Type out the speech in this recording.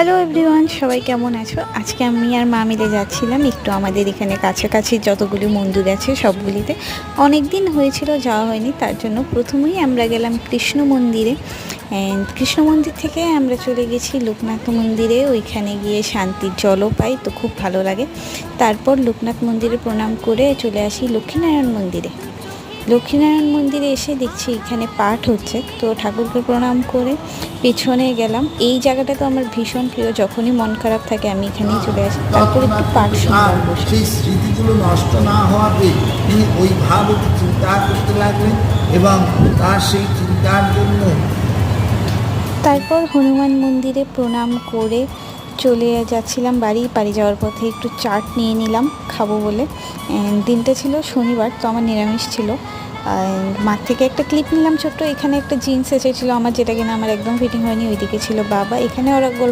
Hello everyone, সবাই কেমন আছো? আজকে আমি আর মা মিলে যাচ্ছিলাম একটু আমাদের এখানে কাছাকাছি যতগুলি মন্দির আছে সবগুলিতে। অনেক দিন হয়েছিল যাওয়া হয়নি, তার জন্য প্রথমেই আমরা গেলাম কৃষ্ণ মন্দিরে। কৃষ্ণ মন্দির থেকে আমরা চলে গেছি লোকনাথ মন্দিরে। ওইখানে গিয়ে শান্তির জলও পাই, তো খুব ভালো লাগে। তারপর লোকনাথ মন্দিরে প্রণাম করে চলে আসি লক্ষ্মীনারায়ণ মন্দিরে। লক্ষ্মীনারায়ণ মন্দিরে এসে দেখছি এখানে পাঠ হচ্ছে, তো ঠাকুরকে প্রণাম করে পেছনে গেলাম। এই জায়গাটা তো আমার ভীষণ প্রিয়, যখনই মন খারাপ থাকে আমি এখানেই চলে আসি, তারপর একটু পাঠ শুনলাম বসে। সেই স্মৃতিগুলো নষ্ট না হওয়াতে তিনি ওইভাবে চিন্তা করতে লাগলেন এবং তার সেই চিন্তার জন্য তারপর হনুমান মন্দিরে প্রণাম করে চলে যাচ্ছিলাম বাড়ি যাওয়ার পথে একটু চাট নিয়ে নিলাম খাবো বলে। দিনটা ছিল শনিবার, তো আমার নিরামিষ ছিল। মার থেকে একটা ক্লিপ নিলাম ছোট্ট। এখানে একটা জিন্স এসেছিলো আমার, যেটা কিনা আমার একদম ফিটিং হয়নি। ওইদিকে ছিল বাবা, এখানে ওরা গল্প